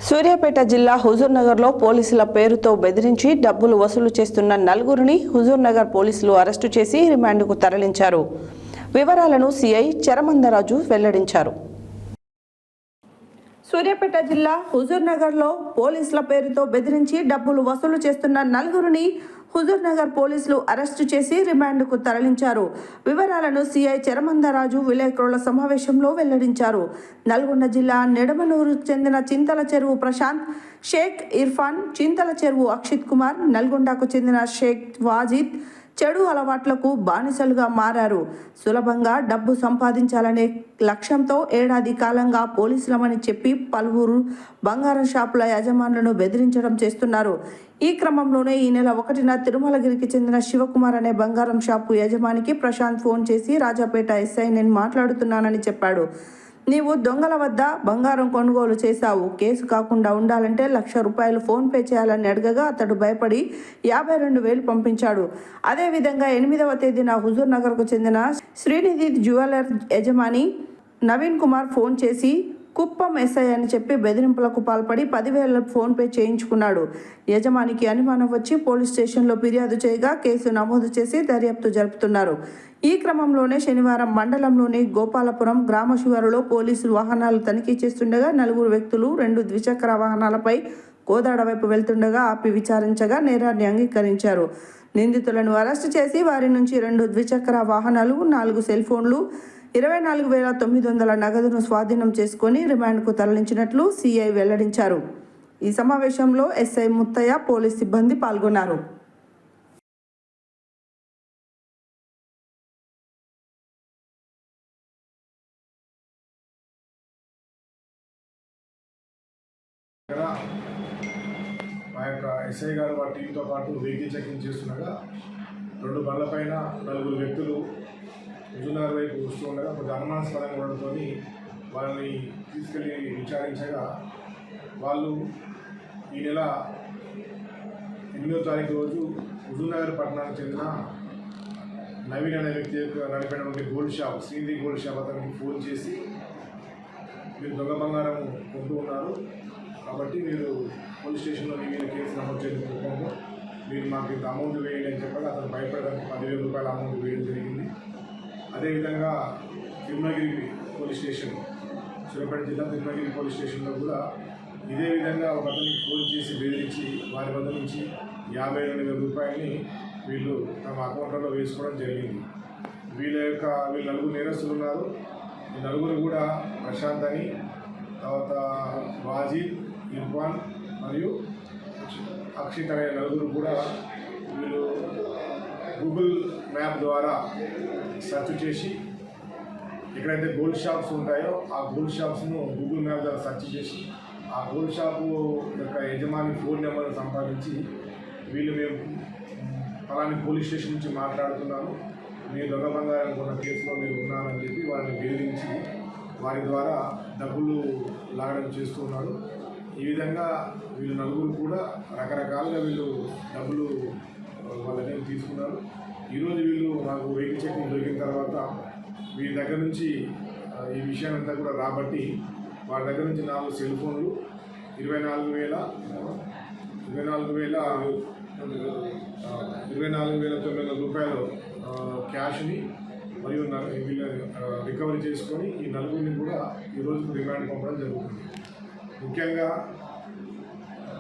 సూర్యాపేట జిల్లా హుజూర్నగర్లో పోలీసుల పేరుతో బెదిరించి డబ్బులు వసూలు చేస్తున్న నలుగురిని హుజూర్నగర్ పోలీసులు అరెస్టు చేసి రిమాండ్కు తరలించారు. వివరాలను సిఐ చరమందరాజు వెల్లడించారు. సూర్యాపేట జిల్లా హుజూర్నగర్లో పోలీసుల పేరుతో బెదిరించి డబ్బులు వసూలు చేస్తున్న నలుగురిని హుజూర్నగర్ పోలీసులు అరెస్టు చేసి రిమాండ్కు తరలించారు. వివరాలను సిఐ చరమందరాజు విలేకరుల సమావేశంలో వెల్లడించారు. నల్గొండ జిల్లా నిడమనూరుకు చెందిన చింతల చెరువు ప్రశాంత్, షేక్ ఇర్ఫాన్, చింతల చెరువు అక్షిత్ కుమార్, నల్గొండకు చెందిన షేక్ వాజిద్ చెడు అలవాట్లకు బానిసలుగా మారారు. సులభంగా డబ్బు సంపాదించాలనే లక్ష్యంతో ఏడాది కాలంగా పోలీసులమని చెప్పి పలువురు బంగారం షాపుల యజమానులను బెదిరించడం చేస్తున్నారు. ఈ క్రమంలోనే ఈ నెల 1న తిరుమలగిరికి చెందిన శివకుమార్ అనే బంగారం షాపు యజమానికి ప్రశాంత్ ఫోన్ చేసి రాజాపేట ఎస్ఐ నేను మాట్లాడుతున్నానని చెప్పాడు. నీవు దొంగల వద్ద బంగారం కొనుగోలు చేశావు, కేసు కాకుండా ఉండాలంటే ₹1,00,000 ఫోన్పే చేయాలని అడగగా అతడు భయపడి 52,000 పంపించాడు. అదేవిధంగా 8వ తేదీన హుజూర్నగర్కు చెందిన శ్రీనిధి జ్యువెలర్ యజమాని నవీన్ కుమార్ ఫోన్ చేసి కుప్పం ఎస్ఐ అని చెప్పి బెదిరింపులకు పాల్పడి 10,000 ఫోన్పే చేయించుకున్నాడు. యజమానికి అనుమానం వచ్చి పోలీస్ స్టేషన్లో ఫిర్యాదు చేయగా కేసు నమోదు చేసి దర్యాప్తు జరుపుతున్నారు. ఈ క్రమంలోనే శనివారం మండలంలోని గోపాలపురం గ్రామ శివారులో పోలీసులు వాహనాలు తనిఖీ చేస్తుండగా 4 వ్యక్తులు 2 ద్విచక్ర వాహనాలపై కోదాడ వైపు వెళ్తుండగా ఆపి విచారించగా నేరాన్ని అంగీకరించారు. నిందితులను అరెస్టు చేసి వారి నుంచి 2 ద్విచక్ర వాహనాలు, 4 సెల్ ఫోన్లు, 24,900 నగదును స్వాధీనం చేసుకుని రిమాండ్కు తరలించినట్లు సిఐ వెల్లడించారు. ఈ సమావేశంలో ఎస్ఐ ముత్తయ్య, పోలీస్ సిబ్బంది పాల్గొన్నారు. మా యొక్క ఎస్ఐ గారు వారి టీంతో పాటు వెహికల్ చెకింగ్ చేస్తుండగా 2 బండ్లపైన 4 వ్యక్తులు హుజూర్నగర్ వైపు వస్తూ ఉండగా కొంచెం అనుమానాస్పదంగా ఉండడంతో వాళ్ళని తీసుకెళ్ళి విచారించగా వాళ్ళు ఈ నెల 8వ తారీఖు రోజు హుజూర్నగర్ పట్టణానికి చెందిన నవీన్ అనే వ్యక్తి నడిపినటువంటి gold shop, Srinidhi gold shop అతనికి ఫోన్ చేసి మీరు దొంగ బంగారం కొంటూ ఉన్నారు కాబట్టి మీరు పోలీస్ స్టేషన్లో మీ మీద కేసు నమోదు చేయడం రూపంలో మీరు మాకు ఇంత అమౌంట్ వేయండి అని చెప్పగా అతను భయపడడానికి ₹10,000 అమౌంట్ వేయడం జరిగింది. అదేవిధంగా తిరుమలగిరి పోలీస్ స్టేషన్, సూర్యాపేట జిల్లా తిరుమలగిరి పోలీస్ స్టేషన్లో కూడా ఇదే విధంగా ఒక అతనికి ఫోన్ చేసి బెదిరించి వారి వద్ద నుంచి ₹52,000 వీళ్ళు తమ అకౌంట్లలో వేసుకోవడం జరిగింది. వీళ్ళు 4 నేరస్తులు ఉన్నారు. ఈ నలుగురు కూడా ప్రశాంత్ అని, తర్వాత వాజిద్, ఇర్ఫాన్ మరియు అక్షిత్ అనే నలుగురు కూడా వీళ్ళు గూగుల్ మ్యాప్ ద్వారా సెర్చ్ చేసి ఎక్కడైతే గోల్డ్ షాప్స్ ఉంటాయో ఆ గోల్డ్ షాప్స్ను గూగుల్ మ్యాప్ ద్వారా సెర్చ్ చేసి ఆ గోల్డ్ షాపు యొక్క యజమాని ఫోన్ నెంబర్ను సంపాదించి వీళ్ళు మేము అలాంటి పోలీస్ స్టేషన్ నుంచి మాట్లాడుతున్నాము, మీ దొంగ బంగారం కొన్న కేసులో మీరు ఉన్నారని చెప్పి వారిని బెదిరించి వారి ద్వారా డబ్బులు లాగడం చేస్తున్నారు. ఈ విధంగా వీళ్ళు నలుగురు కూడా రకరకాలుగా వీళ్ళు డబ్బులు వాళ్ళ దగ్గర తీసుకున్నారు. ఈరోజు వీళ్ళు మాకు వెహికల్ చెకింగ్ దొరికిన తర్వాత వీరి దగ్గర నుంచి ఈ విషయాన్నంతా కూడా రాబట్టి వారి దగ్గర నుంచి 4 సెల్ ఫోన్లు, ₹24,900 క్యాష్ని మరియు వీళ్ళ రికవరీ చేసుకొని ఈ నలుగురిని కూడా ఈరోజు రిమాండ్ పంపడం జరుగుతుంది. ముఖ్యంగా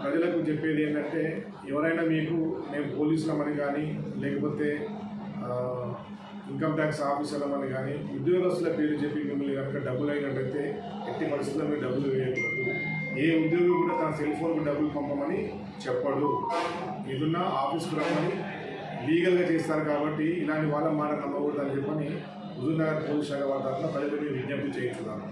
ప్రజలకు చెప్పేది ఏంటంటే ఎవరైనా మీకు మేము పోలీసులమని కానీ లేకపోతే ఇన్కమ్ ట్యాక్స్ ఆఫీసర్లమని కానీ ఉద్యోగస్తుల పేరు చెప్పి మిమ్మల్ని కనుక డబ్బులు అయినట్టయితే ఎట్టి పరిస్థితుల్లో మీరు డబ్బులు వేయకూడదు. ఏ ఉద్యోగి కూడా తన సెల్ ఫోన్కు డబ్బులు పంపమని చెప్పడు. ఏదన్నా ఆఫీస్కు రమ్మని లీగల్గా చేస్తారు కాబట్టి ఇలాంటి వాళ్ళ మాట నమ్మకూడదని చెప్పని హుజూర్నగర్ పోలీస్ శాఖ వారి తరఫున ప్రజలకు విజ్ఞప్తి చేయించున్నాను.